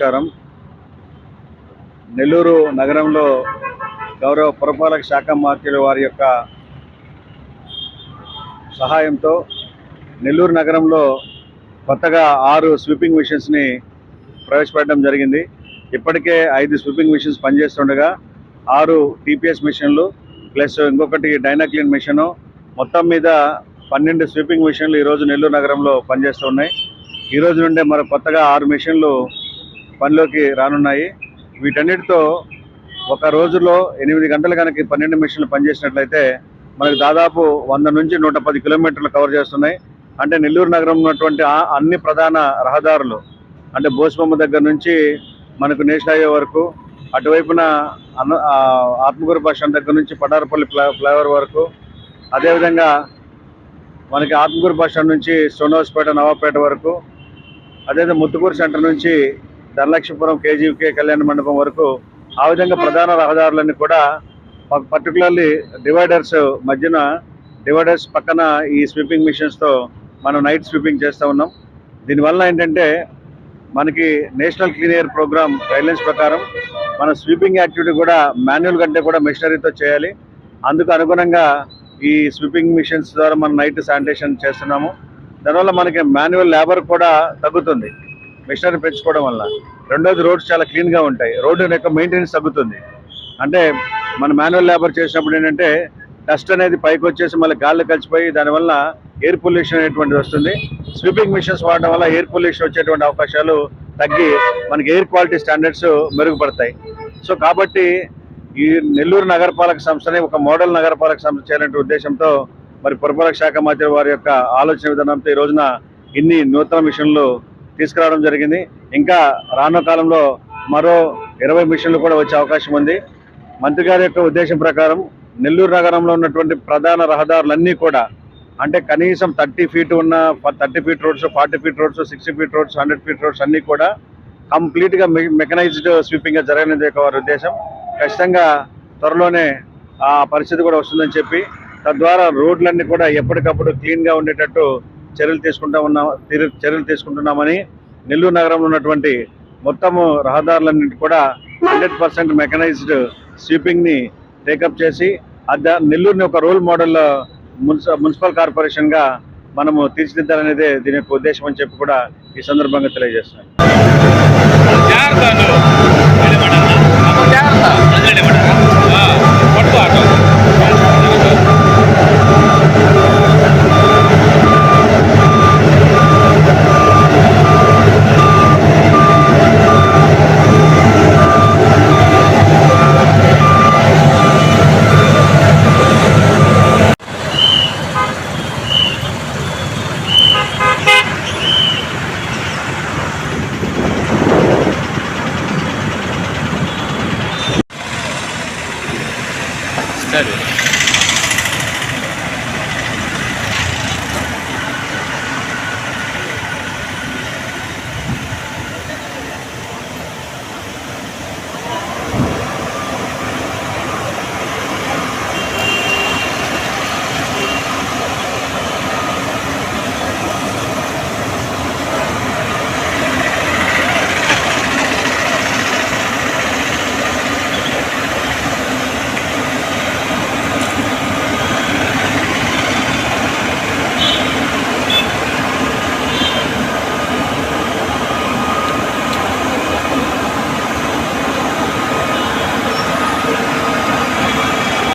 నమస్కారం. నెల్లూరు నగరంలో గౌరవ పురపాలక శాఖ మంత్రుల వారి యొక్క సహాయంతో నెల్లూరు నగరంలో కొత్తగా 6 స్వీపింగ్ మిషన్స్ని ప్రవేశపెట్టడం జరిగింది. ఇప్పటికే 5 స్వీపింగ్ మిషన్స్ పనిచేస్తుండగా 6 టీపీఎస్ మిషన్లు ప్లస్ ఇంకొకటి డైనాక్లీన్ మిషను, మొత్తం మీద 12 స్వీపింగ్ మిషన్లు ఈరోజు నెల్లూరు నగరంలో పనిచేస్తున్నాయి. ఈ రోజు నుండే మరి కొత్తగా 6 మిషన్లు పనిలోకి రానున్నాయి. వీటన్నిటితో ఒక రోజులో 8 గంటలు కనుక 12 మిషన్లు పనిచేసినట్లయితే మనకు దాదాపు 100 నుంచి 110 కిలోమీటర్లు కవర్ చేస్తున్నాయి. అంటే నెల్లూరు నగరం ఉన్నటువంటి అన్ని ప్రధాన రహదారులు, అంటే బోసుబొమ్మ దగ్గర నుంచి మనకు నేషనల్ హైవే వరకు, అటువైపున ఆత్మకూరు బస్ స్టాండ్ దగ్గర నుంచి పటారపల్లి ఫ్లైఓవర్ వరకు, అదేవిధంగా మనకి ఆత్మకూరు బస్ స్టాండ్ నుంచి సోనోస్పేట నవాపేట వరకు, అదేవిధంగా ముత్తుకూరు సెంటర్ నుంచి ధనలక్ష్మీపురం కేజీకే కళ్యాణ మండపం వరకు, ఆ విధంగా ప్రధాన రహదారులన్నీ కూడా పర్టికులర్లీ డివైడర్స్ పక్కన ఈ స్వీపింగ్ మిషన్స్తో మనం నైట్ స్వీపింగ్ చేస్తూ ఉన్నాం. దీనివల్ల ఏంటంటే మనకి national clean air programme guidelines ప్రకారం మన స్వీపింగ్ యాక్టివిటీ కూడా మాన్యువల్ కంటే కూడా మెషినరీతో చేయాలి. అందుకు అనుగుణంగా ఈ స్వీపింగ్ మిషన్స్ ద్వారా మనం నైట్ శానిటేషన్ చేస్తున్నాము. దానివల్ల మనకి మాన్యువల్ లేబర్ కూడా తగ్గుతుంది మిషనరీ పెంచుకోవడం వల్ల. రెండోది, రోడ్స్ చాలా క్లీన్గా ఉంటాయి, రోడ్డు యొక్క మెయింటెనెన్స్ తగ్గుతుంది. అంటే మన మాన్యువల్ లేబర్ చేసినప్పుడు ఏంటంటే డస్ట్ అనేది పైకి వచ్చేసి మళ్ళీ గాల్లో కలిసిపోయి దానివల్ల ఎయిర్ పొల్యూషన్ అనేటువంటిది వస్తుంది. స్వీపింగ్ మిషన్స్ వాడడం వల్ల ఎయిర్ పొల్యూషన్ వచ్చేటువంటి అవకాశాలు తగ్గి మనకి ఎయిర్ క్వాలిటీ స్టాండర్డ్స్ మెరుగుపడతాయి. సో కాబట్టి ఈ నెల్లూరు నగరపాలక సంస్థని ఒక మోడల్ నగరపాలక సంస్థ చేయాలనే ఉద్దేశంతో మరి పురపాలక శాఖ మంత్రి వారి యొక్క ఆలోచన విధానంతో ఈ రోజున ఇన్ని నూతన మిషన్లు తీసుకురావడం జరిగింది. ఇంకా రానున్న కాలంలో మరో 20 మిషన్లు కూడా వచ్చే అవకాశం ఉంది. మంత్రి గారి యొక్క ఉద్దేశం ప్రకారం నెల్లూరు నగరంలో ఉన్నటువంటి ప్రధాన రహదారులన్నీ కూడా, అంటే కనీసం 30 ఫీట్ ఉన్న 30 feet roads, 40 feet roads, 60 feet roads, 100 feet roads అన్నీ కూడా కంప్లీట్గా మెకనైజ్డ్ స్వీపింగ్గా జరగనేది వారి ఉద్దేశం. ఖచ్చితంగా త్వరలోనే ఆ పరిస్థితి కూడా వస్తుందని చెప్పి, తద్వారా రోడ్లన్నీ కూడా ఎప్పటికప్పుడు క్లీన్గా ఉండేటట్టు చర్యలు తీసుకుంటున్నామని, నెల్లూరు నగరంలో ఉన్నటువంటి మొత్తము రహదారులన్నింటి కూడా 100% మెకనైజ్డ్ స్వీపింగ్ని టేకప్ చేసి నెల్లూరుని ఒక రోల్ మోడల్ మున్సిపల్ కార్పొరేషన్గా మనము తీర్చిదిద్దాలనేదే దీని యొక్క ఉద్దేశం అని చెప్పి కూడా ఈ సందర్భంగా తెలియజేస్తున్నాను.